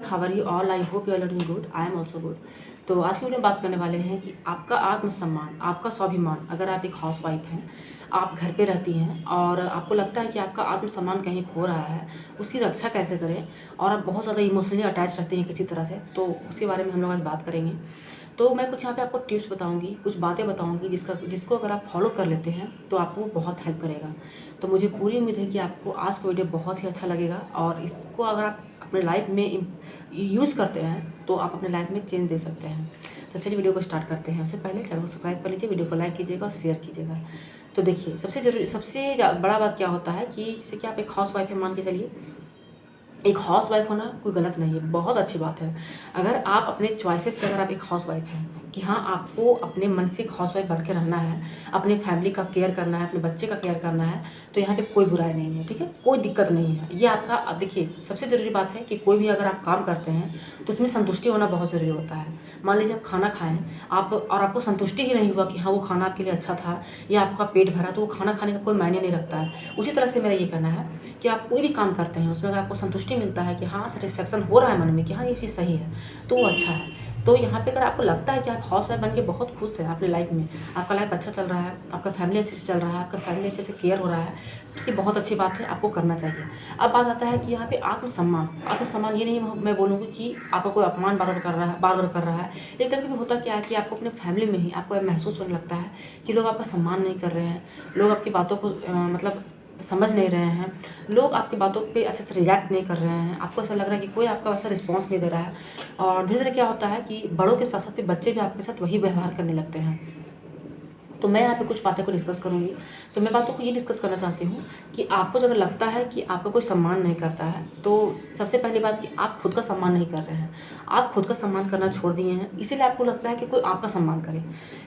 How are you all? I hope you are doing good. I am also good. तो आज की video में बात करने वाले हैं कि आपका आत्मसम्मान, आपका स्वाभिमान, अगर आप एक हाउसवाइफ हैं, आप घर पे रहती हैं और आपको लगता है कि आपका आत्मसम्मान कहीं खो रहा है, उसकी रक्षा कैसे करें, और आप बहुत ज़्यादा इमोशनली अटैच रहते हैं किसी तरह से, तो उसके बारे में हम लोग आज बात करेंगे। तो मैं कुछ यहाँ पे आपको टिप्स बताऊँगी, कुछ बातें बताऊँगी जिसको अगर आप फॉलो कर लेते हैं तो आपको बहुत हेल्प करेगा। तो मुझे पूरी उम्मीद है कि आपको आज का वीडियो बहुत ही अच्छा लगेगा और इसको अगर आप अपने लाइफ में यूज़ करते हैं तो आप अपने लाइफ में चेंज दे सकते हैं। तो चलिए वीडियो को स्टार्ट करते हैं। उससे पहले चैनल को सब्सक्राइब कर लीजिए, वीडियो को लाइक कीजिएगा और शेयर कीजिएगा। तो देखिए, सबसे बड़ा बात क्या होता है कि जैसे कि आप एक हाउसवाइफ है, मान के चलिए, एक हाउसवाइफ होना कोई गलत नहीं है, बहुत अच्छी बात है। अगर आप अपने चॉइसेस से अगर आप एक हाउसवाइफ हैं कि हाँ, आपको अपने मन से एक हाउसवाइफ बन के रहना है, अपने फैमिली का केयर करना है, अपने बच्चे का केयर करना है, तो यहाँ पे कोई बुराई नहीं है, ठीक है, कोई दिक्कत नहीं है। ये आपका देखिए, सबसे ज़रूरी बात है कि कोई भी अगर आप काम करते हैं तो उसमें संतुष्टि होना बहुत ज़रूरी होता है। मान लीजिए आप खाना खाएँ आप और आपको संतुष्टि ही नहीं हुआ कि हाँ, वो खाना आपके लिए अच्छा था या आपका पेट भरा, तो वो खाना खाने का कोई मायने नहीं रखता है। उसी तरह से मेरा ये कहना है कि आप कोई भी काम करते हैं उसमें अगर आपको संतुष्टि मिलता है कि हाँ, सेटिस्फेक्शन हो रहा है मन में कि हाँ, ये चीज़ सही है, तो वो अच्छा है। तो यहाँ पे अगर आपको लगता है कि आप हाउसवाइफ बन के बहुत खुश हैं अपनी लाइफ में, आपका लाइफ अच्छा चल रहा है, आपका फैमिली अच्छे से चल रहा है, आपका फैमिली अच्छे से केयर हो रहा है, तो ये बहुत अच्छी बात है, आपको करना चाहिए। अब बात आता है कि यहाँ पे आत्मसम्मान ये नहीं मैं बोलूँगी कि आपका कोई अपमान बार-बार कर रहा है, बार-बार कर रहा है। लेकिन कभी-कभी होता क्या है कि आपको अपने फैमिली में ही आपको महसूस होने लगता है कि लोग आपका सम्मान नहीं कर रहे हैं, लोग आपकी बातों को मतलब समझ नहीं रहे हैं, लोग आपकी बातों पे अच्छे से रिएक्ट नहीं कर रहे हैं, आपको ऐसा लग रहा है कि कोई आपका वैसा रिस्पॉन्स नहीं दे रहा है। और धीरे-धीरे क्या होता है कि बड़ों के साथ-साथ में बच्चे भी आपके साथ वही व्यवहार करने लगते हैं। तो मैं यहाँ पे कुछ बातें को डिस्कस करूँगी। तो मैं बातों को ये डिस्कस करना चाहती हूँ कि आपको अगर लगता है कि आपका कोई सम्मान नहीं करता है, तो सबसे पहली बात कि आप खुद का सम्मान नहीं कर रहे हैं। आप खुद का सम्मान करना छोड़ दिए हैं, इसीलिए आपको लगता है कि कोई आपका सम्मान करे।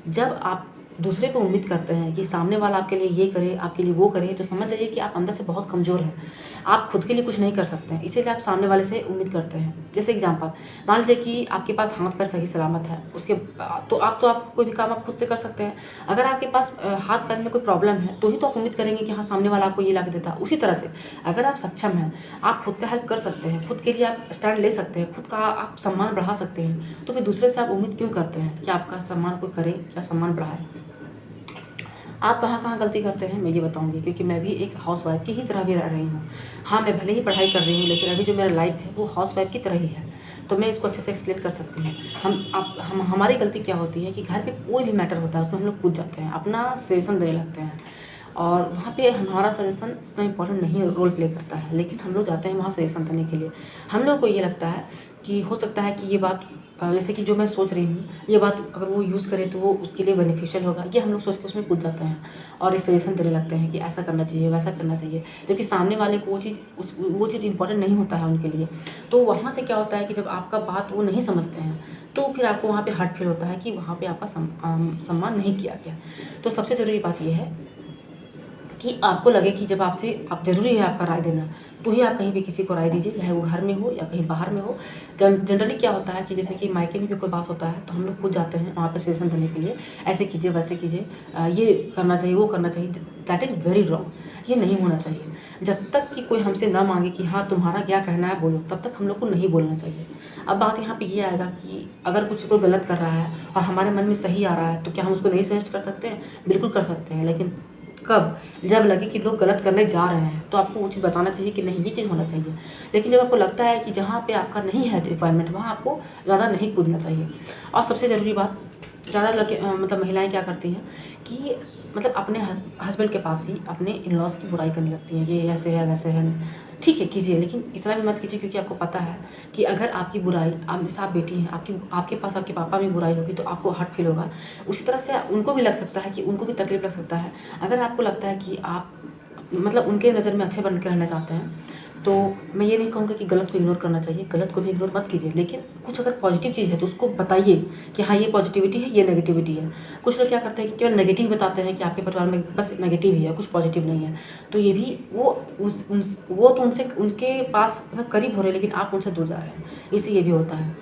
जब आप दूसरे पे उम्मीद करते हैं कि सामने वाला आपके लिए ये करे, आपके लिए वो करे, तो समझ जाइए कि आप अंदर से बहुत कमज़ोर हैं। आप खुद के लिए कुछ नहीं कर सकते हैं, इसीलिए आप सामने वाले से उम्मीद करते हैं। जैसे एग्ज़ाम्पल, मान लीजिए कि आपके पास हाथ-पैर सही सलामत है, तो आप कोई भी काम आप खुद से कर सकते हैं। अगर आपके पास हाथ-पैर में कोई प्रॉब्लम है, तो ही तो आप उम्मीद करेंगे कि हाँ, सामने वाला आपको ये ला के देता। उसी तरह से अगर आप सक्षम हैं, आप खुद का हेल्प कर सकते हैं, खुद के लिए आप स्टैंड ले सकते हैं, खुद का आप सम्मान बढ़ा सकते हैं, तो फिर दूसरे से आप उम्मीद क्यों करते हैं कि आपका सम्मान कोई करे या सम्मान बढ़ाए? आप कहाँ-कहाँ गलती करते हैं, मैं ये बताऊँगी, क्योंकि मैं भी एक हाउसवाइफ़ की ही तरह भी रह रही हूँ। हाँ, मैं भले ही पढ़ाई कर रही हूँ, लेकिन अभी जो मेरा लाइफ़ है वो हाउसवाइफ़ की तरह ही है। तो मैं इसको अच्छे से एक्सप्लेन कर सकती हूँ। हमारी गलती क्या होती है कि घर पे कोई भी मैटर होता है उसमें हम लोग कूद जाते हैं, अपना सजेशन देने लगते हैं और वहाँ पे हमारा सजेशन उतना इम्पोर्टेंट नहीं रोल प्ले करता है, लेकिन हम लोग जाते हैं वहाँ सजेशन देने के लिए। हम लोग को ये लगता है कि हो सकता है कि ये बात जैसे कि जो मैं सोच रही हूँ, ये बात अगर वो यूज़ करे तो वो उसके लिए बेनिफिशियल होगा, ये हम लोग सोच के उसमें कूद जाते हैं और एक सजेशन देने लगते हैं कि ऐसा करना चाहिए, वैसा करना चाहिए, जबकि सामने वाले को वो चीज़ इम्पोर्टेंट नहीं होता है उनके लिए। तो वहाँ से क्या होता है कि जब आपका बात वो नहीं समझते हैं, तो फिर आपको वहाँ पे हर्ट फील होता है कि वहाँ पे आपका सम्मान नहीं किया गया। तो सबसे ज़रूरी बात ये है कि आपको लगे कि जब आप ज़रूरी है आपका राय देना, तो ही आप कहीं भी किसी को राय दीजिए, चाहे वो घर में हो या कहीं बाहर में हो। जनरली क्या होता है कि जैसे कि मायके में भी कोई बात होता है, तो हम लोग खुद जाते हैं वहाँ पे सजेशन देने के लिए, ऐसे कीजिए, वैसे कीजिए, ये करना चाहिए, वो करना चाहिए। दैट इज़ वेरी रॉन्ग, ये नहीं होना चाहिए। जब तक कि कोई हमसे ना माँगे कि हाँ, तुम्हारा क्या कहना है बोलो, तब तक हम लोग को नहीं बोलना चाहिए। अब बात यहाँ पे ये आएगा कि अगर कुछ कोई गलत कर रहा है और हमारे मन में सही आ रहा है, तो क्या हम उसको नहीं सजेस्ट कर सकते हैं? बिल्कुल कर सकते हैं, लेकिन कब? जब लगे कि लोग गलत करने जा रहे हैं, तो आपको वो चीज़ बताना चाहिए कि नहीं, ये चीज़ होना चाहिए। लेकिन जब आपको लगता है कि जहाँ पे आपका नहीं है रिक्वायरमेंट, वहाँ आपको ज़्यादा नहीं कूदना चाहिए। और सबसे ज़रूरी बात, ज़्यादा मतलब महिलाएँ क्या करती हैं कि मतलब अपने हस्बैंड के पास ही अपने इन-लॉज़ की बुराई करने लगती हैं, ये ऐसे है, वैसे है। ठीक है, कीजिए, लेकिन इतना भी मत कीजिए, क्योंकि आपको पता है कि अगर आपकी बुराई, आप जैसे आप बेटी हैं, आपके पास आपके पापा में बुराई होगी तो आपको हर्ट फील होगा। उसी तरह से उनको भी लग सकता है कि उनको भी तकलीफ़ लग सकता है। अगर आपको लगता है कि आप मतलब उनके नज़र में अच्छे बन के रहना चाहते हैं, तो मैं ये नहीं कहूँगी कि गलत को इग्नोर करना चाहिए, गलत को भी इग्नोर मत कीजिए, लेकिन कुछ अगर पॉजिटिव चीज़ है तो उसको बताइए कि हाँ, ये पॉजिटिविटी है, ये नेगेटिविटी है। कुछ लोग क्या करते हैं कि केवल नेगेटिव बताते हैं कि आपके परिवार में बस नेगेटिव ही है, कुछ पॉजिटिव नहीं है। तो ये भी वो तो उनसे उनके पास मतलब करीब हो रहे हैं, लेकिन आप उनसे दूर जा रहे हैं, इससे ये भी होता है।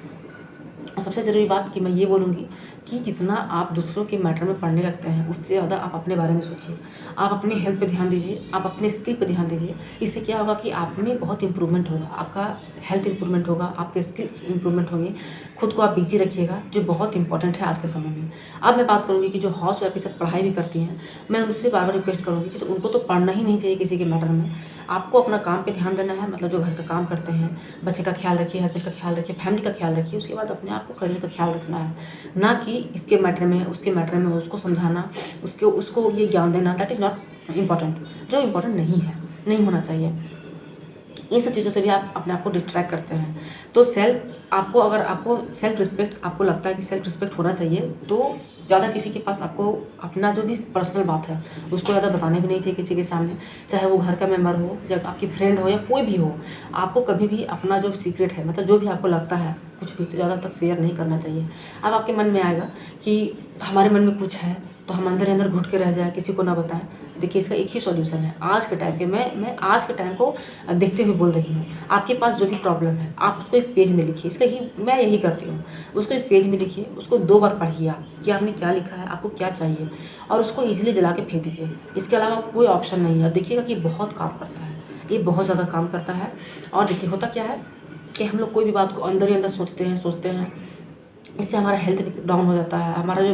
और सबसे ज़रूरी बात कि मैं ये बोलूँगी कि जितना आप दूसरों के मैटर में पढ़ने लगते हैं, उससे ज़्यादा आप अपने बारे में सोचिए। आप अपनी हेल्थ पे ध्यान दीजिए, आप अपने स्किल पे ध्यान दीजिए। इससे क्या होगा कि आप में बहुत इम्प्रूवमेंट होगा, आपका हेल्थ इम्प्रूवमेंट होगा, आपके स्किल्स इम्प्रूवमेंट होंगे। खुद को आप बिज़ी रखिएगा, जो बहुत इंपॉर्टेंट है आज के समय में। अब मैं बात करूँगी कि जो हाउसवाइफ के साथ पढ़ाई भी करती हैं, मैं उनसे बार-बार रिक्वेस्ट करूँगी कि तो उनको तो पढ़ना ही नहीं चाहिए किसी के मैटर में। आपको अपना काम पे ध्यान देना है, मतलब जो घर का काम करते हैं, बच्चे का ख्याल रखिए, हस्बैंड का ख्याल रखिए, फैमिली का ख्याल रखिए। उसके बाद अपने आप को करियर का ख्याल रखना है, ना कि इसके मैटर में, उसके मैटर में उसको समझाना, उसको ये ज्ञान देना। दैट इज़ नॉट इम्पॉर्टेंट, जो इम्पॉर्टेंट नहीं है, नहीं होना चाहिए। इन सब चीज़ों से भी आप अपने आप को डिस्ट्रैक्ट करते हैं। तो अगर आपको सेल्फ रिस्पेक्ट, आपको लगता है कि सेल्फ रिस्पेक्ट होना चाहिए, तो ज़्यादा किसी के पास आपको अपना जो भी पर्सनल बात है उसको ज़्यादा बताने भी नहीं चाहिए किसी के सामने। चाहे वो घर का मेंबर हो या आपकी फ्रेंड हो या कोई भी हो, आपको कभी भी अपना जो सीक्रेट है, मतलब जो भी आपको लगता है कुछ भी, तो ज़्यादा तक शेयर नहीं करना चाहिए। अब आपके मन में आएगा कि हमारे मन में कुछ है तो हम अंदर ही अंदर घुट के रह जाएँ, किसी को ना बताएं। देखिए, इसका एक ही सॉल्यूशन है आज के टाइम पे। मैं आज के टाइम को देखते हुए बोल रही हूँ। आपके पास जो भी प्रॉब्लम है, आप उसको एक पेज में लिखिए। मैं यही करती हूँ। उसको एक पेज में लिखिए, उसको 2 बार पढ़िए आप कि आपने क्या लिखा है, आपको क्या चाहिए, और उसको ईज़िली जला के फेंक दीजिए। इसके अलावा कोई ऑप्शन नहीं है। देखिएगा कि बहुत काम करता है, ये बहुत ज़्यादा काम करता है। और देखिए, होता क्या है कि हम लोग कोई भी बात को अंदर ही अंदर सोचते हैं। इससे हमारा हेल्थ भी डाउन हो जाता है, हमारा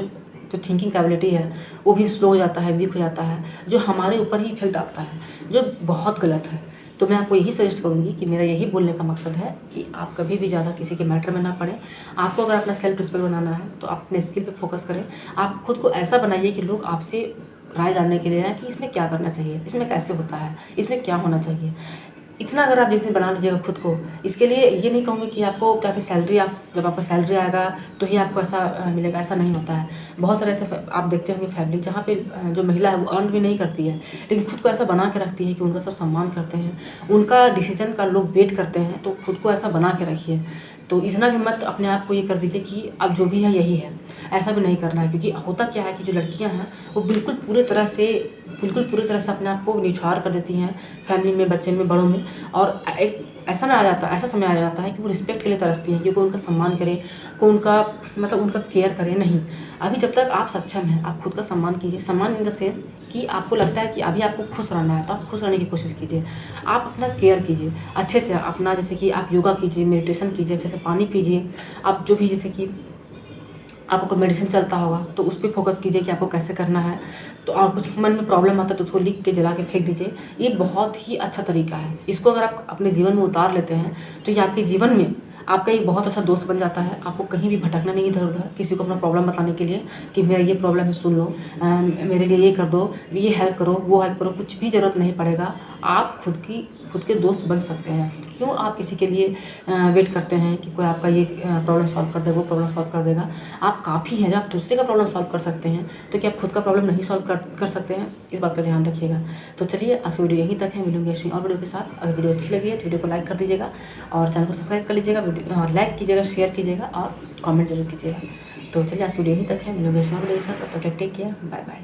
जो थिंकिंग कैपेबिलिटी है वो भी स्लो हो जाता है, वीक हो जाता है, जो हमारे ऊपर ही इफेक्ट डालता है, जो बहुत गलत है। तो मैं आपको यही सजेस्ट करूँगी कि मेरा यही बोलने का मकसद है कि आप कभी भी ज़्यादा किसी के मैटर में ना पड़ें। आपको अगर अपना सेल्फ रिस्पेक्ट बनाना है तो आप अपने स्किल पे फोकस करें। आप खुद को ऐसा बनाइए कि लोग आपसे राय जानने के लिए आएँ कि इसमें क्या करना चाहिए, इसमें कैसे होता है, इसमें क्या होना चाहिए। इतना अगर आप जैसे बना लीजिएगा खुद को, इसके लिए ये नहीं कहूँगी कि आपको क्या कि सैलरी, आप जब आपका सैलरी आएगा तो ही आपको ऐसा मिलेगा, ऐसा नहीं होता है। बहुत सारे ऐसे आप देखते होंगे फैमिली जहाँ पे जो महिला है वो अर्न भी नहीं करती है, लेकिन खुद को ऐसा बना के रखती है कि उनका सब सम्मान करते हैं, उनका डिसीजन का लोग वेट करते हैं। तो खुद को ऐसा बना के रखिए। तो इतना भी मत अपने आप को ये कर दीजिए कि अब जो भी है यही है, ऐसा भी नहीं करना है। क्योंकि होता क्या है कि जो लड़कियां हैं वो बिल्कुल पूरी तरह से अपने आप को निछावर कर देती हैं फैमिली में, बच्चे में, बड़ों में। और एक ऐसा समय आ जाता है कि वो रिस्पेक्ट के लिए तरसती हैं कि कोई उनका सम्मान करे, कोई उनका मतलब उनका केयर करे। नहीं, अभी जब तक आप सक्षम हैं, आप खुद का सम्मान कीजिए। सम्मान इन द सेंस कि आपको लगता है कि अभी आपको खुश रहना है तो आप खुश रहने की कोशिश कीजिए। आप अपना केयर कीजिए अच्छे से अपना, जैसे कि आप योगा कीजिए, मेडिटेशन कीजिए, अच्छे से पानी पीजिए। आप जो भी, जैसे कि आपको मेडिसिन चलता होगा तो उस पे फोकस कीजिए कि आपको कैसे करना है। तो और कुछ मन में प्रॉब्लम आता है तो उसको लिख के जला के फेंक दीजिए। ये बहुत ही अच्छा तरीका है। इसको अगर आप अपने जीवन में उतार लेते हैं तो ये आपके जीवन में आपका एक बहुत अच्छा दोस्त बन जाता है। आपको कहीं भी भटकना नहीं इधर उधर किसी को अपना प्रॉब्लम बताने के लिए कि मेरा ये प्रॉब्लम है, सुन लो, मेरे लिए ये कर दो, ये हेल्प करो, वो हेल्प करो, कुछ भी ज़रूरत नहीं पड़ेगा। आप खुद के दोस्त बन सकते हैं। क्यों आप किसी के लिए वेट करते हैं कि कोई आपका ये प्रॉब्लम सॉल्व कर देगा, वो प्रॉब्लम सॉल्व कर देगा। आप काफ़ी हैं, जब आप दूसरे का प्रॉब्लम सॉल्व कर सकते हैं तो क्या आप खुद का प्रॉब्लम नहीं सॉल्व कर सकते हैं? इस बात का ध्यान रखिएगा। तो चलिए, आज की वीडियो यहीं तक है। मिलूंगी ऐसी और वीडियो के साथ। अगर वीडियो अच्छी लगी है तो वीडियो को लाइक कर दीजिएगा और चैनल को सब्सक्राइब कर लीजिएगा, और लाइक कीजिएगा, शेयर कीजिएगा और कमेंट जरूर कीजिएगा। तो चलिए, आज वीडियो यहीं तक है। मिलूंगी ऐसी और वीडियो के साथ। तब तक टेक केयर, बाय बाय।